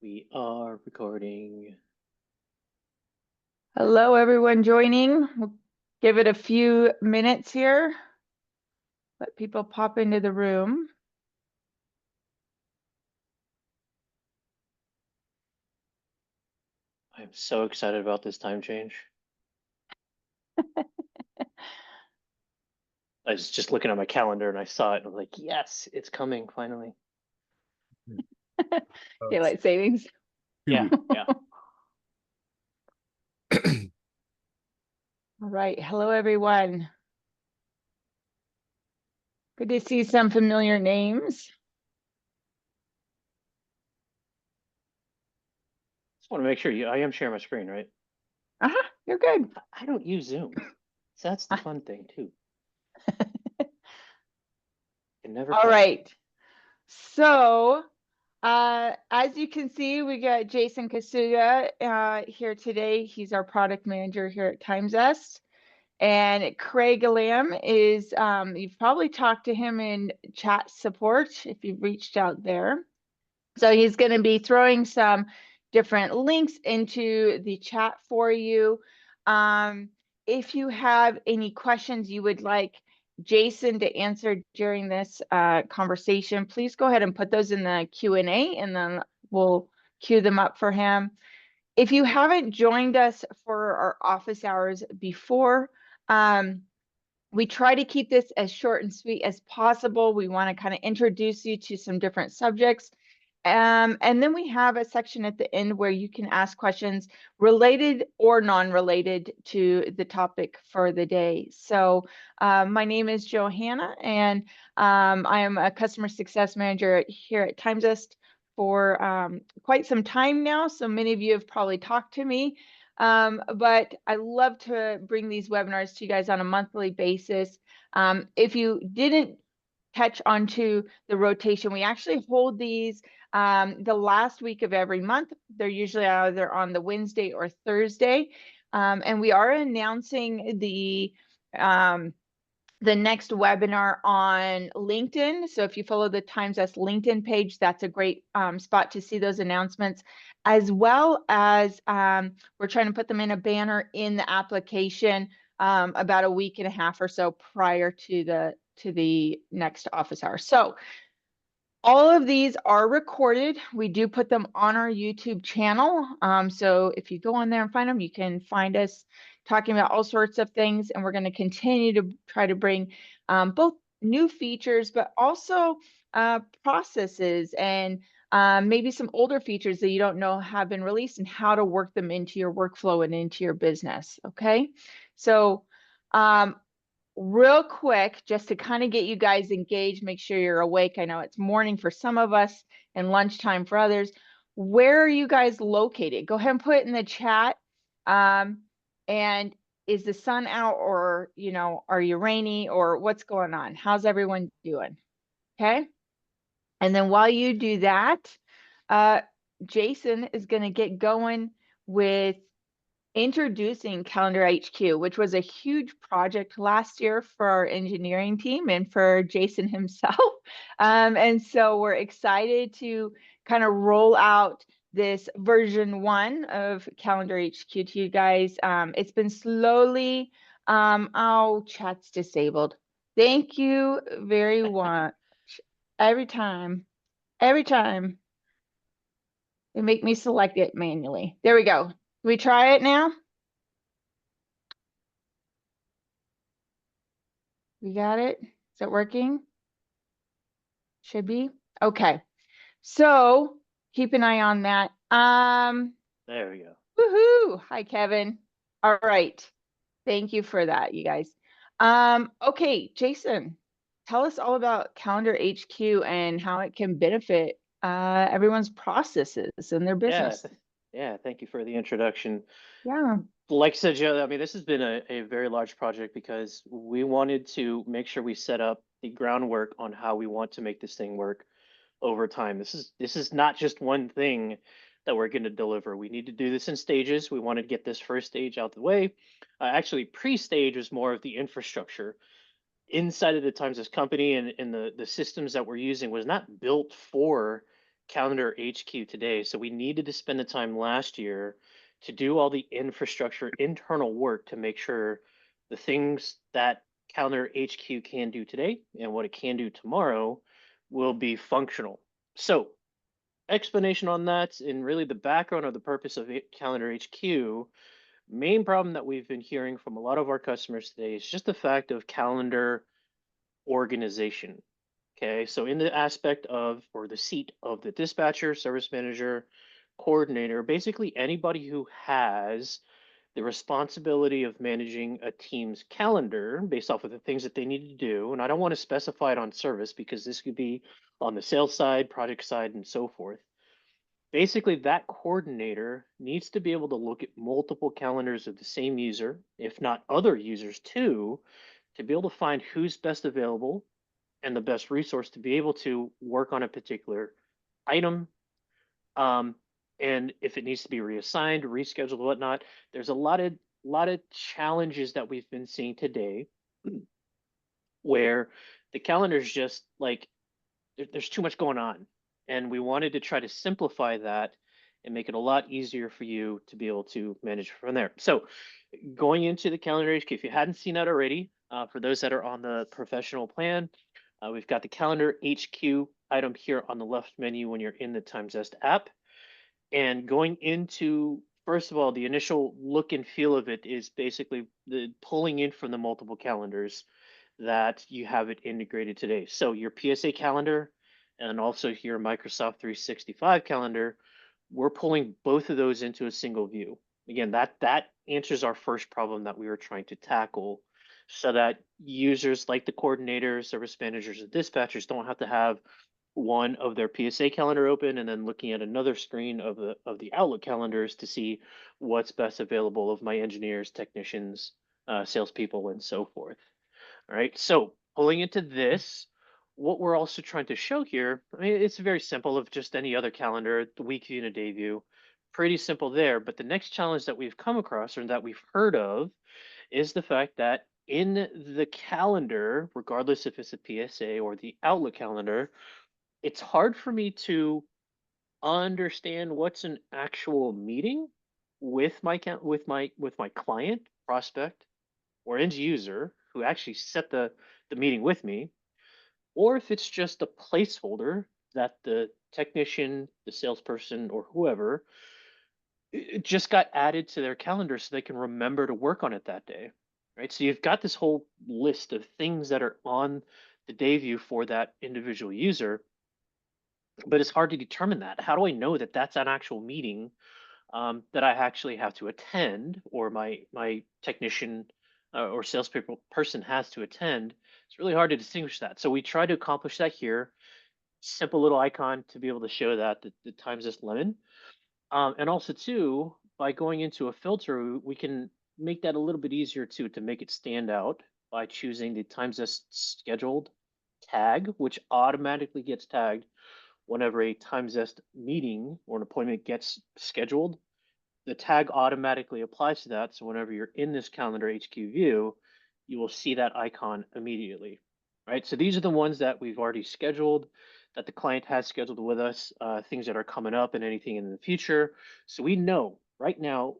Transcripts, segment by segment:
We are recording. Hello, everyone joining. We'll give it a few minutes here. Let people pop into the room. I'm so excited about this time change. I was just looking at my calendar and I saw it and I was like, yes, it's coming finally. Oh, Daylight savings. Yeah, yeah. All right. Hello, everyone. Good to see some familiar names. Just want to make sure I am sharing my screen, right? You're good. I don't use Zoom. So that's the fun thing too. Can never All tell. right. So, as you can see, we got Jason Casuga here today. He's our product manager here at TimesZest. And Craig Lamb is, you've probably talked to him in chat support if you've reached out there. So he's going to be throwing some different links into the chat for you. If you have any questions you would like Jason to answer during this conversation, please go ahead and put those in the Q&A and then we'll queue them up for him. If you haven't joined us for our office hours before, we try to keep this as short and sweet as possible. We want to kind of introduce you to some different subjects. And then we have a section at the end where you can ask questions related or non-related to the topic for the day. So my name is Johanna, and I am a customer success manager here at TimesZest for quite some time now. So many of you have probably talked to me. But I love to bring these webinars to you guys on a monthly basis. If you didn't catch onto the rotation, we actually hold these the last week of every month. They're usually either on the Wednesday or Thursday. And we are announcing the next webinar on LinkedIn. So if you follow the TimesZest LinkedIn page, that's a great spot to see those announcements, as well as we're trying to put them in a banner in the application about a week and a half or so prior to the next office hour. So all of these are recorded. We do put them on our YouTube channel. So if you go on there and find them, you can find us talking about all sorts of things. And we're going to continue to try to bring both new features, but also processes and maybe some older features that you don't know have been released and how to work them into your workflow and into your business. Okay. So real quick, just to kind of get you guys engaged, make sure you're awake. I know it's morning for some of us and lunchtime for others. Where are you guys located? Go ahead and put it in the chat. And is the sun out, or, are you rainy, or what's going on? How's everyone doing? Okay. And then while you do that, Jason is going to get going with introducing Calendar HQ, which was a huge project last year for our engineering team and for Jason himself. And so we're excited to kind of roll out this version 1 of Calendar HQ to you guys. It's been slowly, chat's disabled. Thank you very much. Every time they make me select it manually. There we go. Can we try it now? We got it. Is it working? Should be. Okay. So keep an eye on that. There we go. Woohoo. Hi, Kevin. All right. Thank you for that, you guys. Okay, Jason, tell us all about Calendar HQ and how it can benefit everyone's processes and their Yeah, business. yeah. Thank you for the introduction. Yeah. Like I said, Joe, I mean, this has been a very large project because we wanted to make sure we set up the groundwork on how we want to make this thing work over time. This is not just one thing that we're going to deliver. We need to do this in stages. We want to get this first stage out the way. Actually, pre-stage was more of the infrastructure inside of the Times company, and the systems that we're using was not built for calendar HQ today. So we needed to spend the time last year to do all the infrastructure, internal work to make sure the things that calendar HQ can do today and what it can do tomorrow will be functional. So, explanation on that and really the background of the purpose of calendar HQ. Main problem that we've been hearing from a lot of our customers today is just the fact of calendar organization. Okay, so in the aspect of, or the seat of the dispatcher, service manager, coordinator, basically anybody who has the responsibility of managing a team's calendar based off of the things that they need to do. And I don't want to specify it on service because this could be on the sales side, project side, and so forth. Basically, that coordinator needs to be able to look at multiple calendars of the same user, if not other users too, to be able to find who's best available and the best resource to be able to work on a particular item. Um, and if it needs to be reassigned, rescheduled, whatnot, there's a lot of challenges that we've been seeing today where the calendar is just like there's too much going on. And we wanted to try to simplify that and make it a lot easier for you to be able to manage from there. So going into the calendar HQ, if you hadn't seen that already, for those that are on the professional plan, we've got the calendar HQ item here on the left menu when you're in the TimeZest app. And going into, first of all, the initial look and feel of it is basically the pulling in from the multiple calendars that you have it integrated today. So your PSA calendar and also your Microsoft 365 calendar, we're pulling both of those into a single view. Again, that answers our first problem that we were trying to tackle so that users like the coordinators, service managers, and dispatchers don't have to have one of their PSA calendar open and then looking at another screen of the Outlook calendars to see what's best available of my engineers, technicians, salespeople, and so forth. All right. So pulling into this, what we're also trying to show here, I mean, it's very simple of just any other calendar, the week view and a day view. Pretty simple there. But the next challenge that we've come across or that we've heard of is the fact that in the calendar, regardless if it's a PSA or the Outlook calendar, it's hard for me to understand what's an actual meeting with my client, prospect, or end user who actually set the meeting with me, or if it's just a placeholder that the technician, the salesperson, or whoever it just got added to their calendar so they can remember to work on it that day. Right. So you've got this whole list of things that are on the day view for that individual user, but it's hard to determine that. How do I know that that's an actual meeting that I actually have to attend, or my technician or salespeople person has to attend? It's really hard to distinguish that. So we try to accomplish that here. Simple little icon to be able to show that the times this lemon, and also too by going into a filter, we can make that a little bit easier too to make it stand out by choosing the times this scheduled tag, which automatically gets tagged whenever a time zest meeting or an appointment gets scheduled. The tag automatically applies to that. So whenever you're in this calendar HQ view, you will see that icon immediately. Right. So these are the ones that we've already scheduled, that the client has scheduled with us, things that are coming up and anything in the future. So we know right now,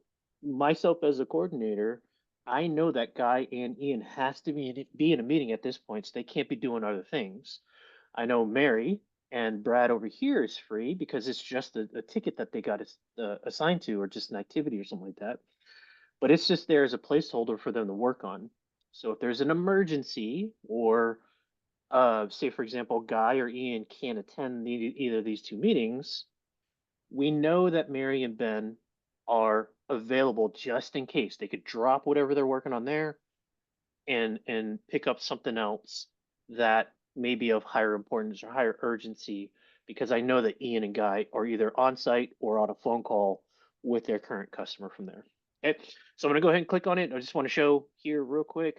myself as a coordinator, I know that Guy and Ian has to be in a meeting at this point, so they can't be doing other things. I know Mary and Brad over here is free because it's just a ticket that they got assigned to, or just an activity or something like that. But it's just there as a placeholder for them to work on. So if there's an emergency, or say for example, Guy or Ian can't attend either of these two meetings, we know that Mary and Ben are available just in case. They could drop whatever they're working on there and pick up something else that may be of higher importance or higher urgency, because I know that Ian and Guy are either on site or on a phone call with their current customer from there. Okay, so I'm going to go ahead and click on it. I just want to show here real quick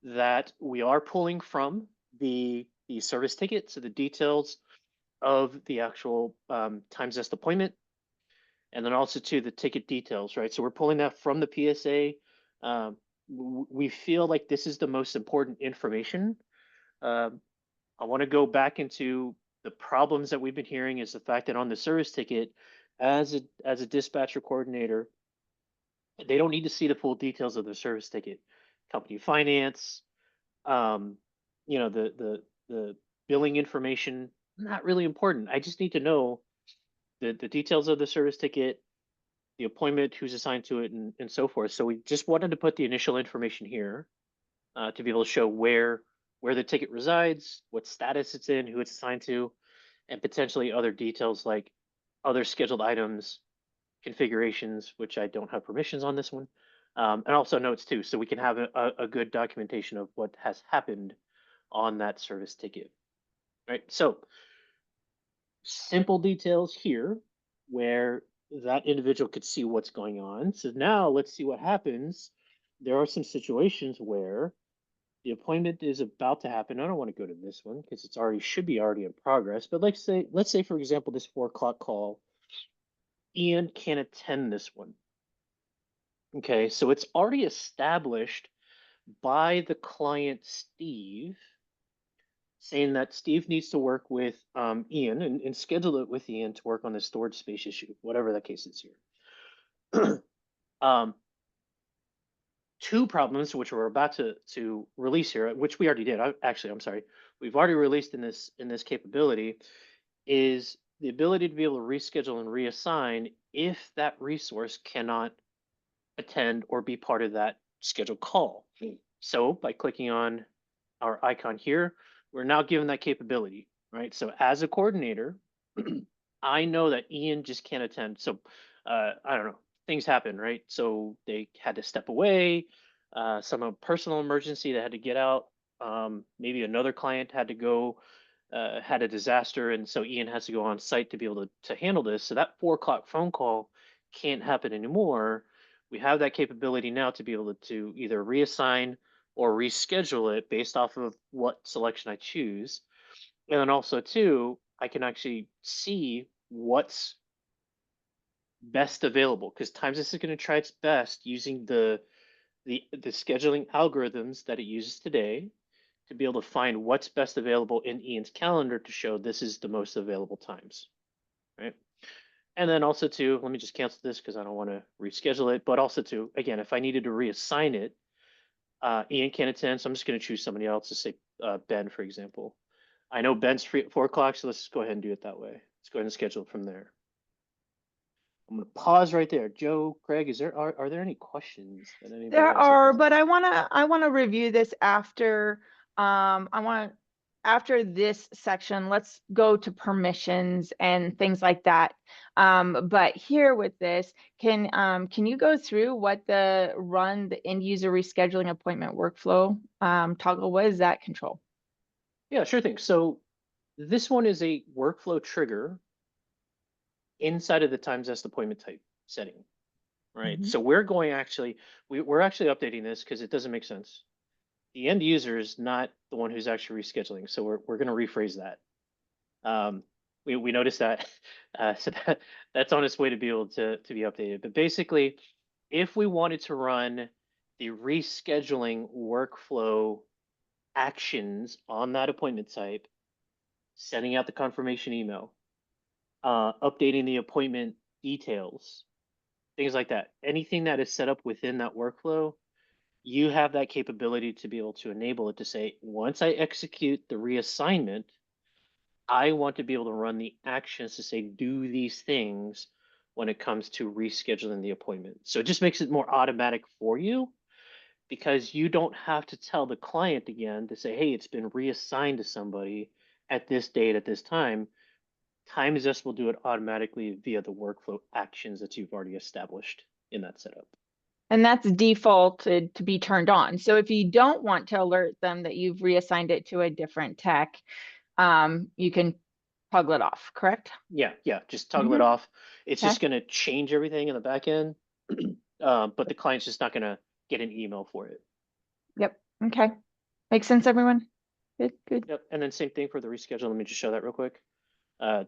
that we are pulling from the service ticket, so the details of the actual time zest appointment, and then also to the ticket details, right? So we're pulling that from the PSA. We feel like this is the most important information. I want to go back into The problems that we've been hearing is the fact that on the service ticket, as a dispatcher coordinator, they don't need to see the full details of the service ticket, company finance, um, the billing information. Not really important. I just need to know the details of the service ticket, the appointment, who's assigned to it, and so forth. So we just wanted to put the initial information here to be able to show where the ticket resides, what status it's in, who it's assigned to, and potentially other details like other scheduled items, configurations, which I don't have permissions on this one, and also notes too, so we can have a good documentation of what has happened on that service ticket. Right. So simple details here where that individual could see what's going on. So now let's see what happens. There are some situations where the appointment is about to happen. I don't want to go to this one because it's already should be already in progress. But let's say for example, this 4 o'clock call, Ian can't attend this one. Okay, so it's already established by the client Steve, saying that Steve needs to work with Ian and schedule it with Ian to work on the storage space issue, whatever that case is here. um, two problems which we're about to release here, which we already did. Actually, I'm sorry, we've already released in this capability, is the ability to be able to reschedule and reassign if that resource cannot attend or be part of that scheduled call. So by clicking on our icon here, we're now given that capability, right? So as a coordinator, I know that Ian just can't attend. So I don't know, things happen, right? So they had to step away, some personal emergency, they had to get out. Maybe another client had to go, had a disaster, and so Ian has to go on site to be able to handle this. So that 4 o'clock phone call can't happen anymore. We have that capability now to be able to either reassign or reschedule it based off of what selection I choose. And then also too, I can actually see what's best available because Times is going to try its best using the scheduling algorithms that it uses today to be able to find what's best available in Ian's calendar to show this is the most available times, right? And then also too, let me just cancel this because I don't want to reschedule it. But also too, again, if I needed to reassign it, Ian can't attend, so I'm just going to choose somebody else to say Ben, for example. I know Ben's free at 4 o'clock, so let's just go ahead and do it that way. Let's go ahead and schedule it from there. I'm going to pause right there. Joe, Craig, are there any questions that anybody There has so are, far? but I wanna review this after, I want, after this section, let's go to permissions and things like that. But here with this, can you go through what the end user rescheduling appointment workflow, toggle, what does that control? Yeah, sure thing. So this one is a workflow trigger inside of the time zest appointment type setting, right? Mhm. So we're going actually, we're actually updating this because it doesn't make sense. The end user is not the one who's actually rescheduling. So we're going to rephrase that. Um, we noticed that, so that's on its way to be able to be updated. But basically, if we wanted to run the rescheduling workflow actions on that appointment type, sending out the confirmation email, updating the appointment details, things like that. Anything that is set up within that workflow, you have that capability to be able to enable it to say, once I execute the reassignment, I want to be able to run the actions to say, do these things when it comes to rescheduling the appointment. So it just makes it more automatic for you because you don't have to tell the client again to say, hey, it's been reassigned to somebody at this date at this time. TimeZest will do it automatically via the workflow actions that you've already established in that setup. And that's defaulted to be turned on. So if you don't want to alert them that you've reassigned it to a different tech, you can toggle it off, correct? Yeah, yeah, just toggle it Mhm. off. It's Okay. just going to change everything in the back end, but the client's just not going to get an email for it. Yep. Okay. Makes sense, everyone? Good, good. Yep, and then same thing for the reschedule. Let me just show that real quick.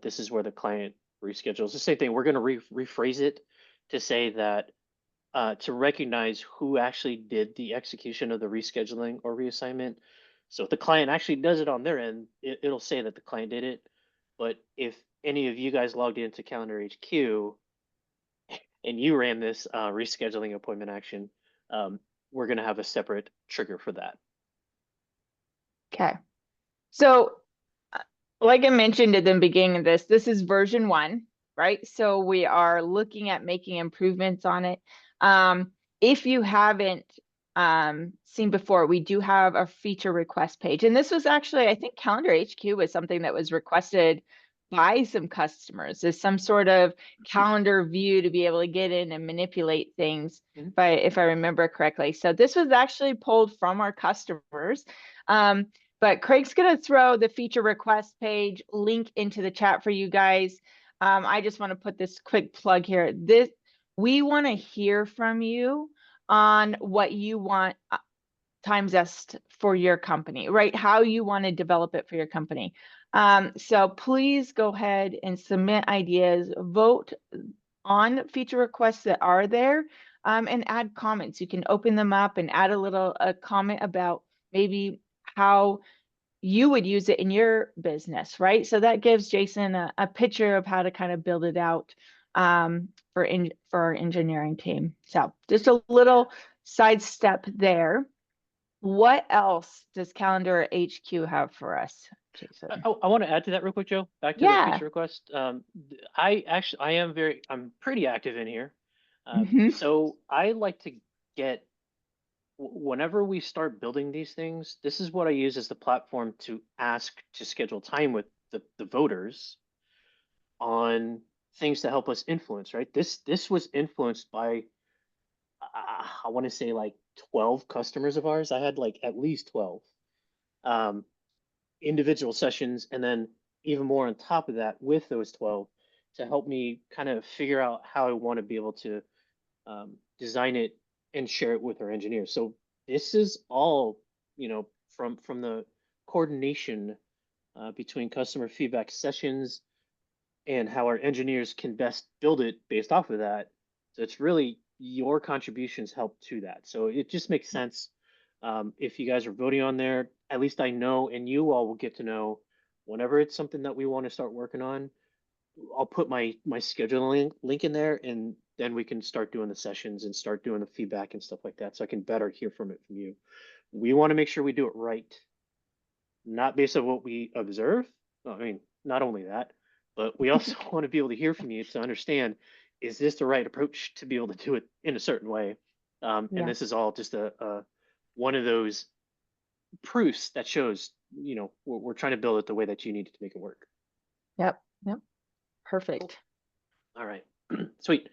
This is where the client reschedules. The same thing. We're going to rephrase it to say that to recognize who actually did the execution of the rescheduling or reassignment. So if the client actually does it on their end, it'll say that the client did it. But if any of you guys logged into Calendar HQ and you ran this rescheduling appointment action, um, we're going to have a separate trigger for that. Okay. So, uh, like I mentioned at the beginning of this is version 1, right? So we are looking at making improvements on it. If you haven't seen before, we do have a feature request page. And this was actually, I think Calendar HQ was something that was requested by some customers. There's some sort of calendar view to be able to get in and manipulate things, Mhm. if I remember correctly. So this was actually pulled from our customers. But Craig's going to throw the feature request page link into the chat for you guys. I just want to put this quick plug here. We want to hear from you on what you want Time Zest for your company, right? How you want to develop it for your company. So please go ahead and submit ideas, vote on feature requests that are there, and add comments. You can open them up and add a comment about maybe how you would use it in your business, right? So that gives Jason a picture of how to kind of build it out for our engineering team. So just a little sidestep there. What else does Calendar HQ have for us, Jason? I want to add to that real quick, Joe. Back to the Yeah. feature request. I'm pretty active in here. Hmm. So I like to get whenever we start building these things, this is what I use as the platform to ask to schedule time with the voters on things to help us influence, right? This was influenced by I want to say like 12 customers of ours. I had like at least 12 um, individual sessions, and then even more on top of that with those 12 to help me kind of figure out how I want to be able to design it and share it with our engineers. So this is all, from the coordination between customer feedback sessions and how our engineers can best build it based off of that. So it's really your contributions help to that. So it just makes sense. If you guys are voting on there, at least I know, and you all will get to know whenever it's something that we want to start working on. I'll put my scheduling link in there, and then we can start doing the sessions and start doing the feedback and stuff like that. So I can better hear from it from you. We want to make sure we do it right, not based on what we observe. Well, I mean, not only that, but we also want to be able to hear from you to understand, is this the right approach to be able to do it in a certain way? And Yeah. this is all just a one of those proofs that shows, we're trying to build it the way that you need to make it work. Yep. Yep. Cool. Perfect. All right. Sweet.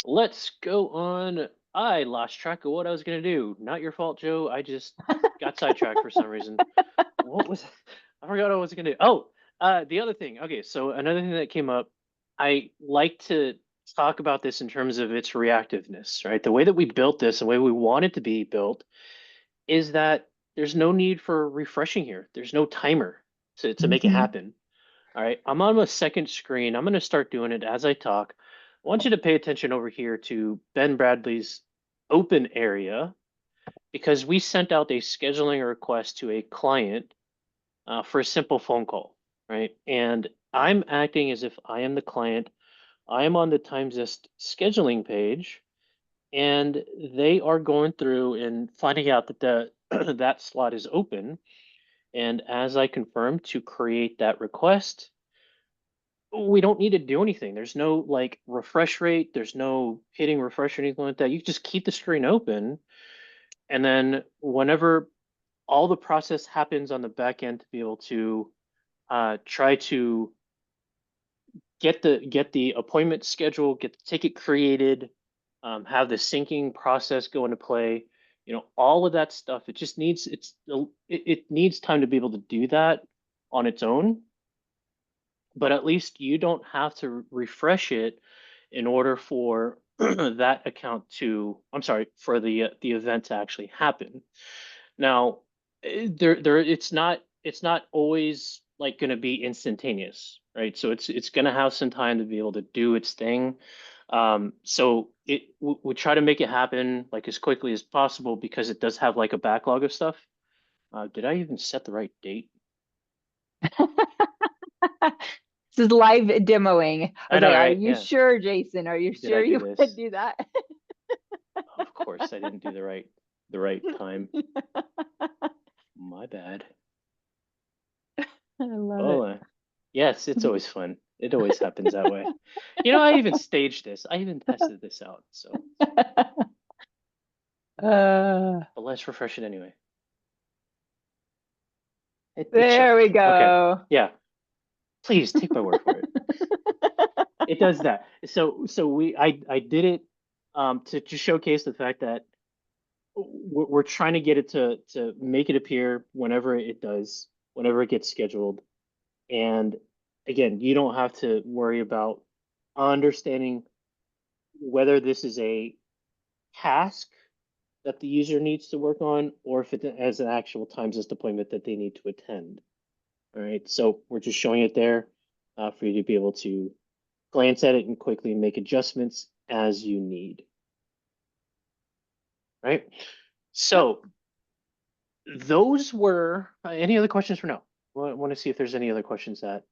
Let's go on. I lost track of what I was going to do. Not your fault, Joe. I just got sidetracked for some reason. What was I forgot what I was going to do. Oh, the other thing. Okay, so another thing that came up, I like to talk about this in terms of its reactiveness, right? The way that we built this, the way we want it to be built, is that there's no need for refreshing here. There's no timer to make it Hmm. happen. All right, I'm on my second screen. I'm going to start doing it as I talk. I want you to pay attention over here to Ben Bradley's open area because we sent out a scheduling request to a client for a simple phone call, right? And I'm acting as if I am the client. I am on the TimesZest scheduling page, and they are going through and finding out that that slot is open. And as I confirm to create that request, we don't need to do anything. There's no like refresh rate. There's no hitting refresh or anything like that. You just keep the screen open, and then whenever all the process happens on the back end to be able to try to get the appointment schedule, get the ticket created, have the syncing process go into play. All of that stuff. It just needs it needs time to be able to do that on its own. But at least you don't have to refresh it in order for that account to, I'm sorry, for the event to actually happen. Now, it's not always like going to be instantaneous, right? So it's going to have some time to be able to do its thing. So we try to make it happen like as quickly as possible because it does have like a backlog of stuff. Did I even set the right date? This is live demoing. I I was know, like, are right? you Yeah. sure, Jason? Are you Did I sure do you want to this? do that? Of course, I didn't do the right time. My bad. I love Oh, it. yes, it's always fun. It always happens that way. You know, I even staged this. I even tested this out. So, Uh, but let's refresh it anyway. It there shows. we Okay. go. Yeah. Please take my word for it. It does that. So I did it to just showcase the fact that we're trying to get it to make it appear whenever it does, whenever it gets scheduled. And again, you don't have to worry about understanding whether this is a task that the user needs to work on or if it has an actual times deployment that they need to attend. All right. So we're just showing it there for you to be able to glance at it and quickly make adjustments as you need. Right. Yep. So those were any other questions for now? Want to see if there's any other questions that.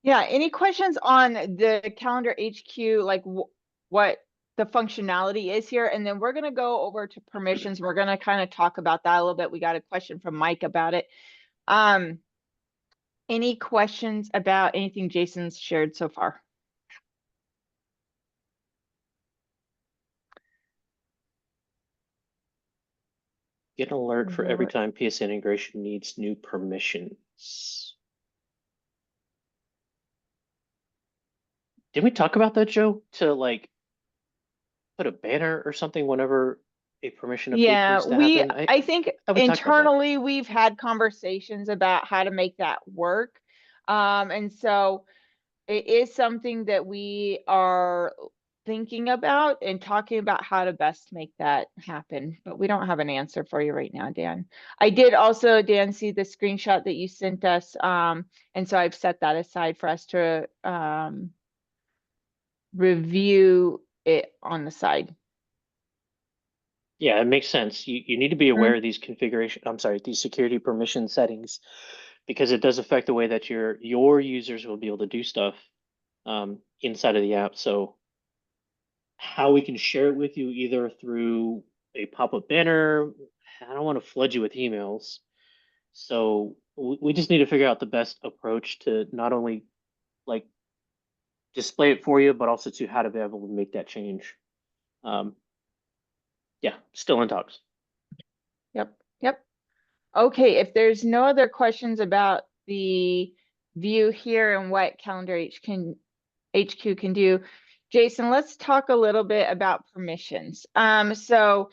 Yeah. Any questions on the calendar HQ, like what the functionality is here? And then we're going to go over to permissions. We're going to kind of talk about that a little bit. We got a question from Mike about it. Um, any questions about anything Jason's shared so far? Get an alert for every Alert. time PS integration needs new permissions. Did we talk about that, Joe? To like put a banner or something whenever a permission update Yeah, needs to happen? I think Thought we talked about that. internally we've had conversations about how to make that work. And so it is something that we are thinking about and talking about how to best make that happen, but we don't have an answer for you right now, Dan. I did also, Dan, see the screenshot that you sent us. And so I've set that aside for us to review it on the side. Yeah, it makes sense. You need to be aware Mhm. of these these security permission settings because it does affect the way that your users will be able to do stuff inside of the app. So how we can share it with you either through a pop-up banner. I don't want to flood you with emails. So we just need to figure out the best approach to not only like display it for you, but also to how to be able to make that change. Um, yeah, still in talks. Yep. Yep. Okay, if there's no other questions about the view here and what HQ can do, Jason, let's talk a little bit about permissions. So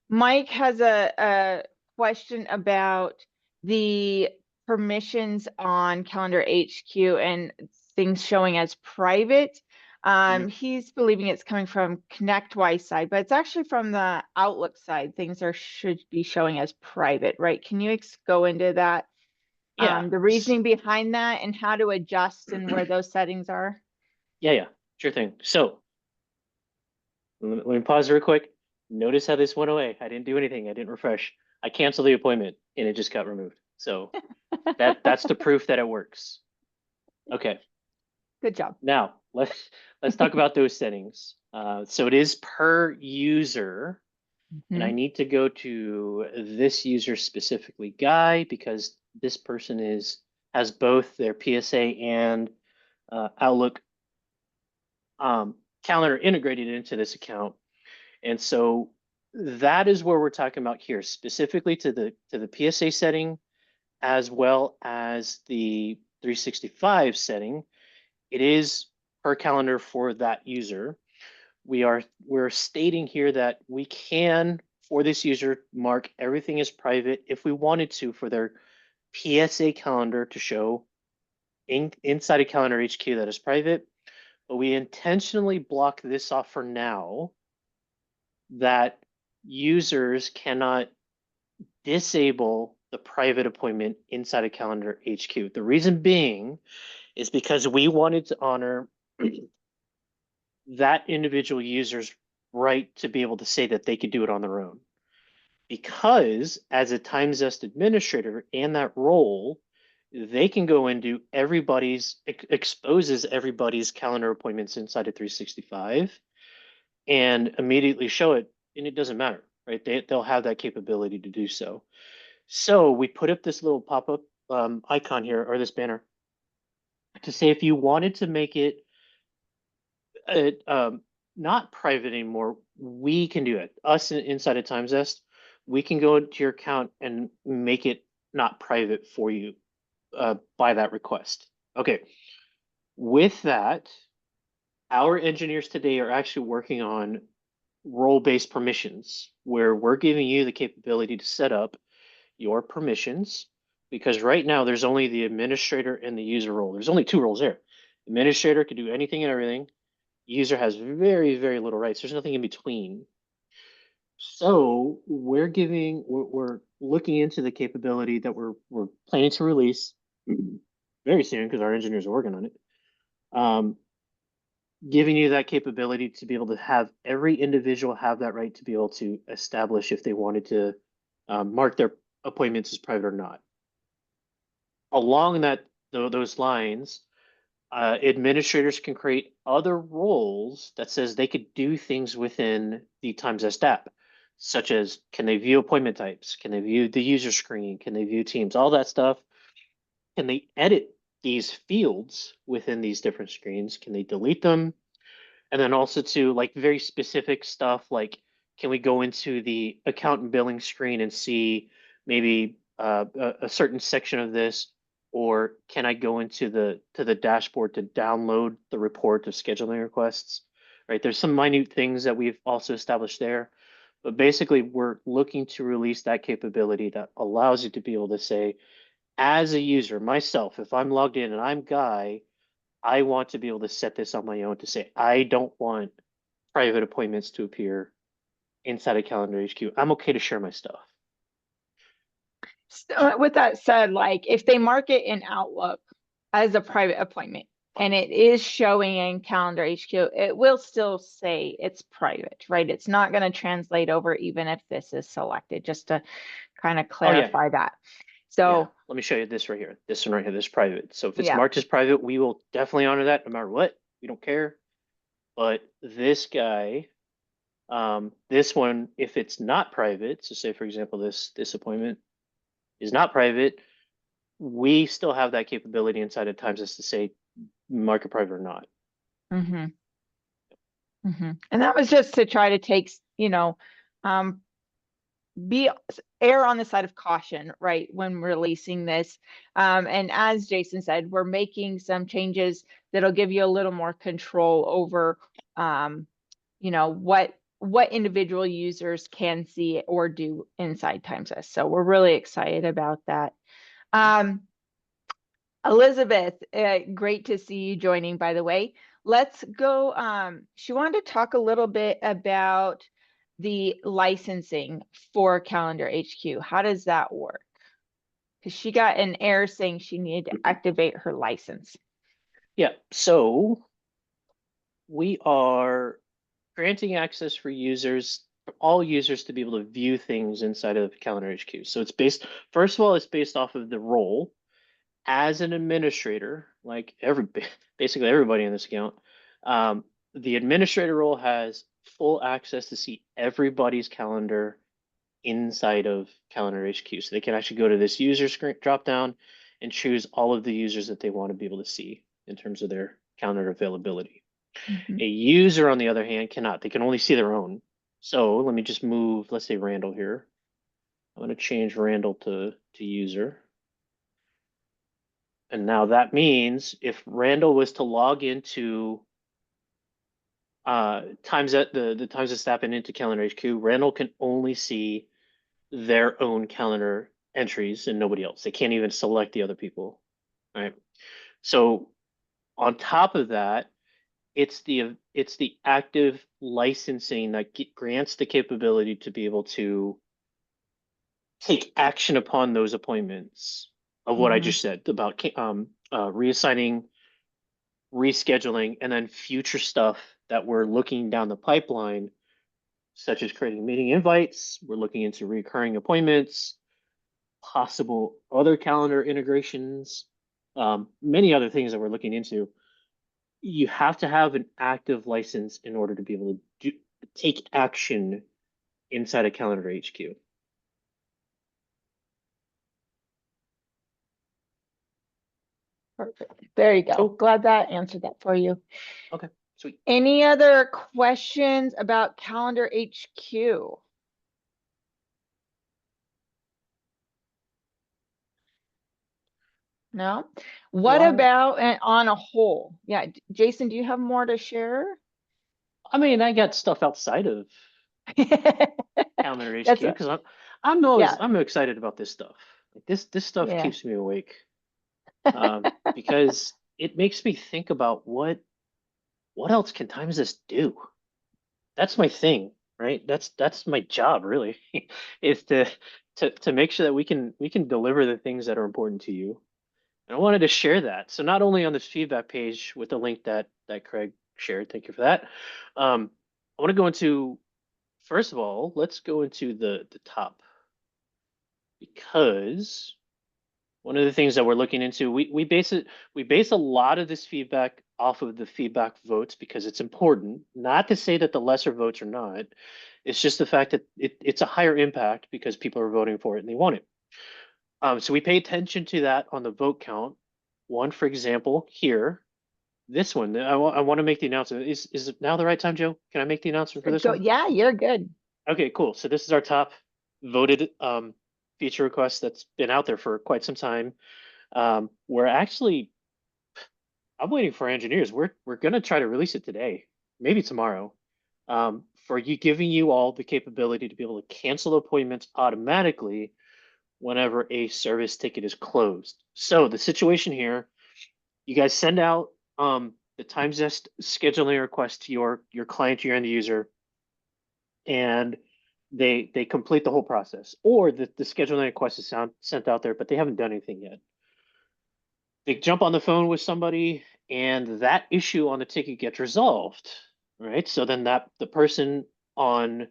Mike has a question about the permissions on Calendar HQ and things showing as private. Mhm. He's believing it's coming from ConnectWise side, but it's actually from the Outlook side. Things should be showing as private, right? Can you go into that? Yeah. The reasoning behind that and how to adjust and where those settings are? Yeah, yeah, sure thing. So let me pause real quick. Notice how this went away. I didn't do anything. I didn't refresh. I canceled the appointment and it just got removed. So that's the proof that it works. Okay. Good job. Now let's talk about those settings. So it is per user, and I Mhm. need to go to this user specifically guy because this person has both their PSA and Outlook um, calendar integrated into this account. And so that is where we're talking about here, specifically to the PSA setting as well as the 365 setting. It is per calendar for that user. We're stating here that we can for this user mark everything as private if we wanted to for their PSA calendar to show inside a calendar HQ that is private, but we intentionally block this off for now that users cannot disable the private appointment inside a calendar HQ. The reason being is because we wanted to honor that individual user's right to be able to say that they could do it on their own. Because as a time zest administrator and that role, they can go into exposes everybody's calendar appointments inside of 365 and immediately show it, and it doesn't matter, right? They'll have that capability to do so. So we put up this little pop-up icon here, or this banner, to say if you wanted to make it uh, um, not private anymore, we can do it. Us inside of TimeZest, we can go into your account and make it not private for you by that request. Okay. With that, our engineers today are actually working on role-based permissions, where we're giving you the capability to set up your permissions, because right now there's only the administrator and the user role. There's only two roles there. Administrator can do anything and everything. User has very, very little rights. There's nothing in between. So we're looking into the capability that we're planning to release very soon because our engineers are working on it. Um, Giving you that capability to be able to have every individual have that right to be able to establish if they wanted to mark their appointments as private or not. Along those lines, administrators can create other roles that says they could do things within the TimesZest app, such as can they view appointment types, can they view the user screen, can they view teams, all that stuff. Can they edit these fields within these different screens? Can they delete them? And then also to like very specific stuff, like can we go into the account and billing screen and see maybe a certain section of this, or can I go into the dashboard to download the report of scheduling requests? Right, there's some minute things that we've also established there, but basically we're looking to release that capability that allows you to be able to say, as a user, myself, if I'm logged in and I'm Guy, I want to be able to set this on my own to say, I don't want private appointments to appear inside of Calendar HQ. I'm okay to share my stuff. So with that said, like if they mark it in Outlook as a private appointment and it is showing in Calendar HQ, it will still say it's private, right? It's not going to translate over even if this is selected, just to kind of Oh yeah, clarify that. yeah. So Let me show you this right here. This one right here, this is private. So if it's yeah. marked as private, we will definitely honor that no matter what. We don't care. But this guy, this one, if it's not private, so say for example, this appointment is not private, we still have that capability inside of Times as to say mark it private or not. Mm-hmm. Mm-hmm. And that was just to try to take, um, be err on the side of caution, right, when releasing this. And as Jason said, we're making some changes that'll give you a little more control over, what individual users can see or do inside TimesS. So we're really excited about that. Um, Elizabeth, great to see you joining, by the way. Let's go. She wanted to talk a little bit about the licensing for Calendar HQ. How does that work? Because she got an error saying she needed to activate her license. Yeah, so we are granting access for users, for all users to be able to view things inside of Calendar HQ. So it's based, first of all, it's based off of the role as an administrator, like basically everybody in this account. The administrator role has full access to see everybody's calendar inside of Calendar HQ. So they can actually go to this user screen drop down and choose all of the users that they want to be able to see in terms of their calendar availability. Mhm. A user, on the other hand, cannot. They can only see their own. So let me just move, let's say Randall here. I'm going to change Randall to user. And now that means if Randall was to log into times that the times that step into Calendar HQ, Randall can only see their own calendar entries and nobody else. They can't even select the other people. Right. So on top of that, it's the active licensing that grants the capability to be able to take action upon those appointments of what I Mhm. just said about reassigning, rescheduling, and then future stuff that we're looking down the pipeline, such as creating meeting invites. We're looking into recurring appointments. possible other calendar integrations, many other things that we're looking into. You have to have an active license in order to be able to take action inside a calendar HQ. Perfect. There you go. Cool. Glad that answered that for you. Okay, sweet. Any other questions about Calendar HQ? No? What Well, about on a whole? Yeah, Jason, do you have more to share? I mean, I got stuff outside of calendar HQ That's a, because I'm always yeah, I'm excited about this stuff. Like this stuff yeah. keeps me awake because it makes me think about what else can Times this do? That's my thing, right? That's my job really, is to make sure that we can deliver the things that are important to you. And I wanted to share that. So not only on this feedback page with the link that Craig shared, thank you for that. I want to go into first of all, let's go into the top because one of the things that we're looking into, we base a lot of this feedback off of the feedback votes because it's important. Not to say that the lesser votes are not. It's just the fact that it's a higher impact because people are voting for it and they want it. So we pay attention to that on the vote count. One, for example, here, this one, I want to make the announcement. Is it now the right time, Joe? Can I make the announcement for this Go, one? yeah, you're good. Okay, cool. So this is our top voted feature request that's been out there for quite some time. We're actually, I'm waiting for engineers. We're gonna try to release it today, maybe tomorrow, for you giving you all the capability to be able to cancel appointments automatically whenever a service ticket is closed. So the situation here, you guys send out the time zest scheduling request to your client, your end user, and they complete the whole process. Or the scheduling request is sent out there, but they haven't done anything yet. They jump on the phone with somebody and that issue on the ticket gets resolved, right? So then that the person on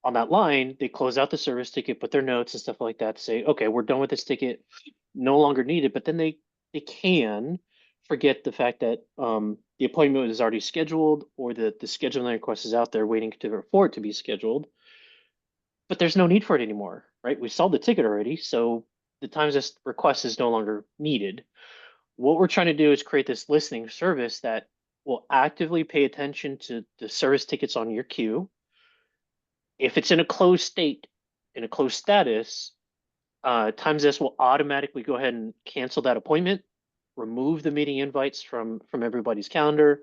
on that line, they close out the service ticket, put their notes and stuff like that to say, okay, we're done with this ticket, no longer needed. But then they can forget the fact that the appointment is already scheduled or the scheduling request is out there waiting for it to be scheduled, but there's no need for it anymore, right? We solved the ticket already, so the times this request is no longer needed. What we're trying to do is create this listening service that will actively pay attention to the service tickets on your queue. If it's in a closed state, in a closed status, Times this will automatically go ahead and cancel that appointment, remove the meeting invites from everybody's calendar,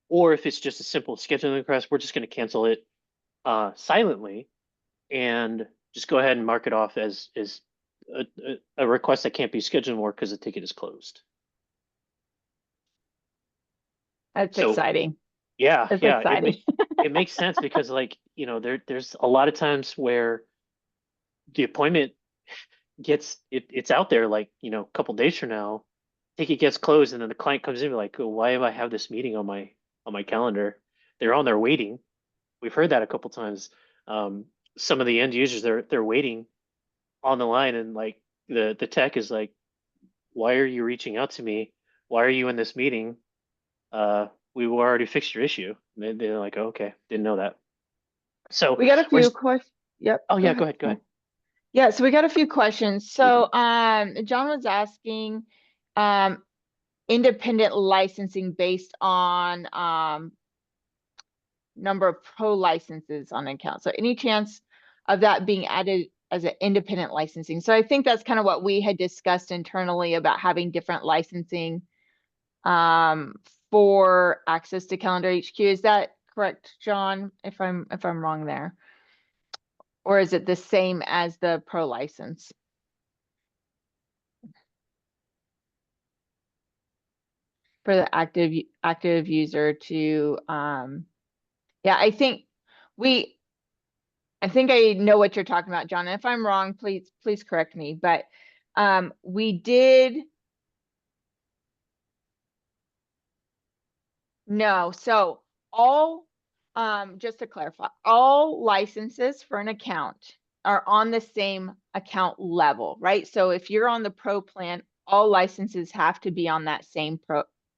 or if it's just a simple scheduling request, we're just going to cancel it silently and just go ahead and mark it off as a request that can't be scheduled more because the ticket is closed. That's So exciting. yeah, That's yeah, exciting. it makes sense because like, there's a lot of times where the appointment it's out there like, a couple days from now, ticket gets closed and then the client comes in like, oh, why do I have this meeting on my calendar? They're on there waiting. We've heard that a couple times. Some of the end users they're waiting on the line and like the tech is like, why are you reaching out to me? Why are you in this meeting? We already fixed your issue. And they're like, oh, okay, didn't know that. So We got a we're few questions. Yep, oh go yeah, ahead. go ahead. Yeah, so we got a few questions. So John was asking um independent licensing based on number of pro licenses on an account. So any chance of that being added as an independent licensing? So I think that's kind of what we had discussed internally about having different licensing um for access to Calendar HQ. Is that correct, John? If I'm wrong there. Or is it the same as the pro license? For the active user to yeah, we I think I know what you're talking about, John. If I'm wrong, please correct me. But we did no. So all just to clarify, all licenses for an account are on the same account level, right? So if you're on the pro plan, all licenses have to be on that same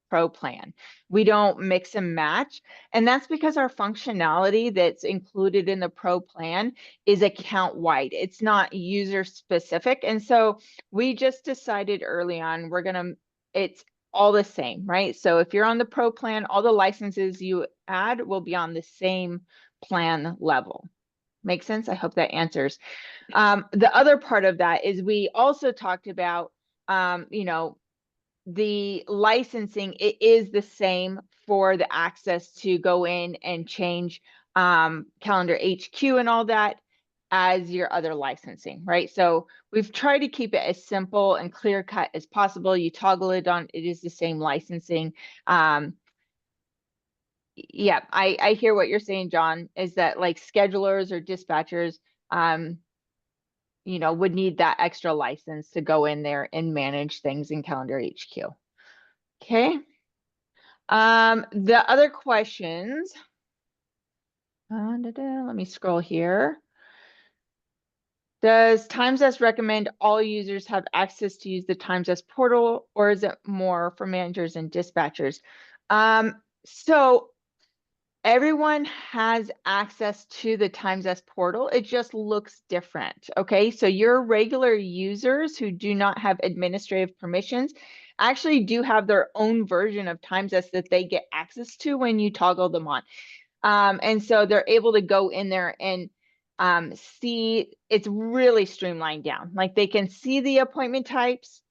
pro plan. We don't mix and match. And that's because our functionality that's included in the pro plan is account wide. It's not user specific. And so we just decided early on, it's all the same, right? So if you're on the pro plan, all the licenses you add will be on the same plan level. Make sense? I hope that answers. The other part of that is we also talked about, the licensing. It is the same for the access to go in and change calendar HQ and all that as your other licensing, right? So we've tried to keep it as simple and clear cut as possible. You toggle it on, it is the same licensing. Yeah, I hear what you're saying, John, is that like schedulers or dispatchers, um, would need that extra license to go in there and manage things in Calendar HQ. Okay. The other questions, let me scroll here. Does TimesS recommend all users have access to use the TimesS portal, or is it more for managers and dispatchers? So everyone has access to the TimesS portal. It just looks different. Okay, so your regular users who do not have administrative permissions actually do have their own version of TimesS that they get access to when you toggle them on. And so they're able to go in there and see. It's really streamlined down. Like they can see the appointment types.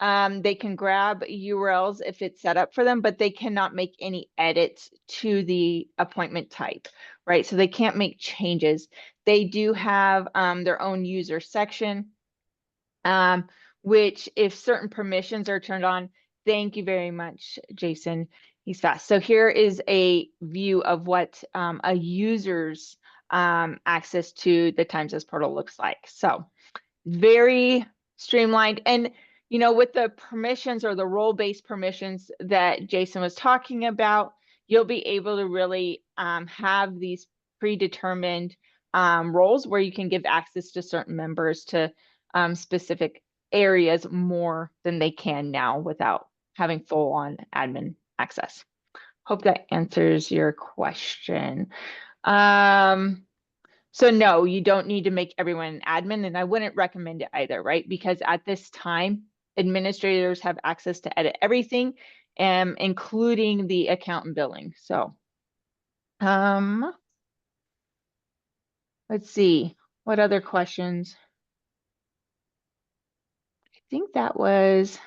They can grab URLs if it's set up for them, but they cannot make any edits to the appointment type, right? So they can't make changes. They do have their own user section, which if certain permissions are turned on, thank you very much, Jason. He's fast. So here is a view of what a user's access to the TimesS portal looks like. So very streamlined. And, with the permissions or the role-based permissions that Jason was talking about, you'll be able to really have these predetermined roles where you can give access to certain members to specific areas more than they can now without having full-on admin access. Hope that answers your question. So no, you don't need to make everyone an admin, and I wouldn't recommend it either, right? Because at this time, administrators have access to edit everything, including the account and billing. So, let's see, what other questions? think that was,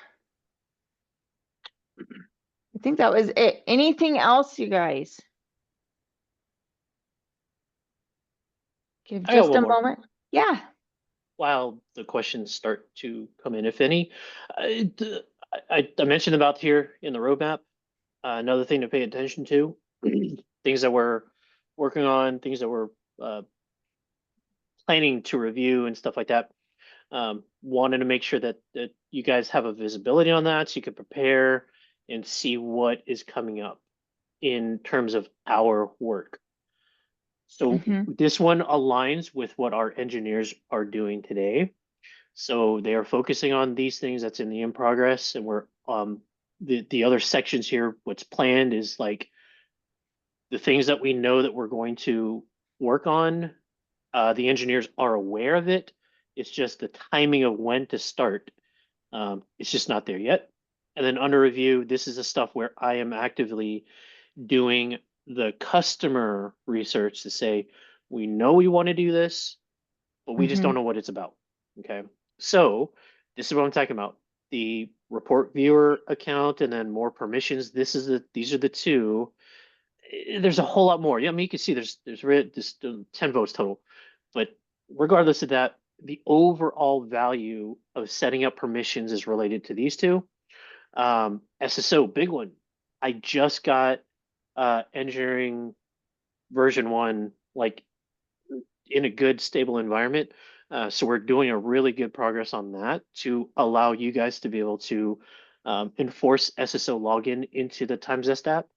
I think that was it. Anything else, you guys? Give I got just one a more. moment. Yeah. While the questions start to come in, if any, I mentioned about here in the roadmap. Another thing to pay attention to, things that we're working on, things that we're uh, planning to review and stuff like that. Wanted to make sure that you guys have a visibility on that so you can prepare and see what is coming up in terms of our work. So Mm-hmm. this one aligns with what our engineers are doing today. So they are focusing on these things that's in progress, and we're the other sections here. What's planned is like the things that we know that we're going to work on. The engineers are aware of it. It's just the timing of when to start. It's just not there yet. And then under review, this is the stuff where I am actively doing the customer research to say, we know we want to do this, but we just Mm-hmm. don't know what it's about. Okay. So this is what I'm talking about. The report viewer account and then more permissions. These are the two. There's a whole lot more. Yeah, I mean you can see there's 10 votes total. But regardless of that, the overall value of setting up permissions is related to these two. SSO, big one. I just got engineering version one like in a good stable environment. So we're doing a really good progress on that to allow you guys to be able to enforce SSO login into the TimesZest app.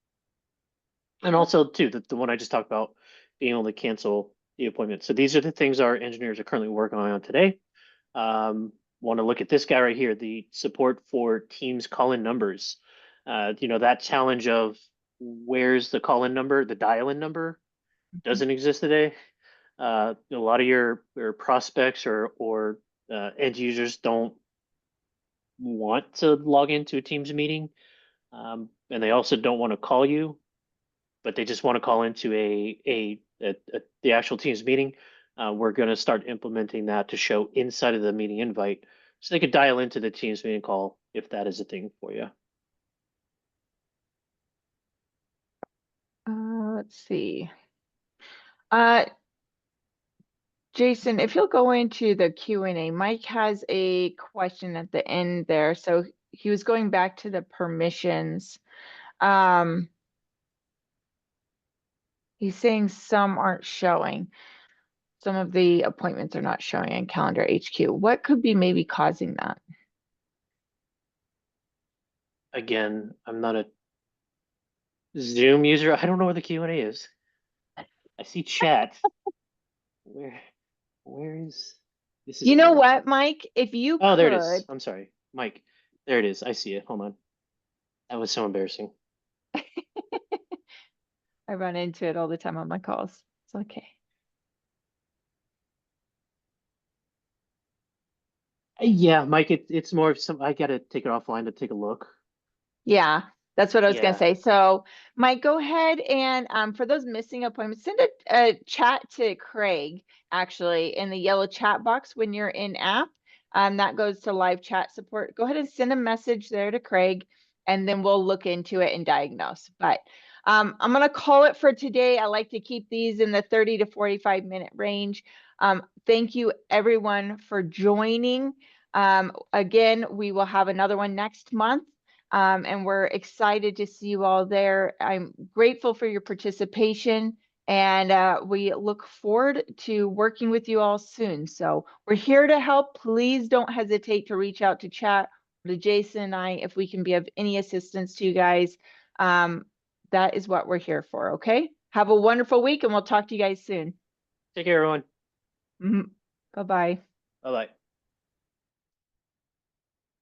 And also too, the one I just talked about, being able to cancel. the appointment. So these are the things our engineers are currently working on today. Want to look at this guy right here, the support for Teams call-in numbers. That challenge of where's the call-in number, the dial-in number doesn't exist today. A lot of your prospects or end users don't want to log into a Teams meeting, and they also don't want to call you, but they just want to call into the actual Teams meeting. We're going to start implementing that to show inside of the meeting invite, so they could dial into the Teams meeting call if that is a thing for you. Let's see. Jason, if you'll go into the Q&A, Mike has a question at the end there. So he was going back to the permissions. He's saying some aren't showing. Some of the appointments are not showing in Calendar HQ. What could be maybe causing that? Again, I'm not a Zoom user. I don't know where the Q&A is. I see chat. Where where is this is You know embarrassing. what, Mike? If you Oh, there it could, is. I'm sorry. Mike. There it is. I see it. Hold on. That was so embarrassing. I run into it all the time on my calls. It's okay. Yeah, Mike, it's more of some I gotta take it offline to take a look. Yeah, that's what I was gonna Yeah. say. So Mike, go ahead and for those missing appointments, send a chat to Craig actually in the yellow chat box when you're in app. That goes to live chat support. Go ahead and send a message there to Craig and then we'll look into it and diagnose. But I'm gonna call it for today. I like to keep these in the 30 to 45-minute range. Thank you everyone for joining. Again, we will have another one next month. And we're excited to see you all there. I'm grateful for your participation and we look forward to working with you all soon. So we're here to help. Please don't hesitate to reach out to chat or to Jason and I if we can be of any assistance to you guys. That is what we're here for, okay? Have a wonderful week and we'll talk to you guys soon. Take care, everyone. Bye-bye. Bye bye.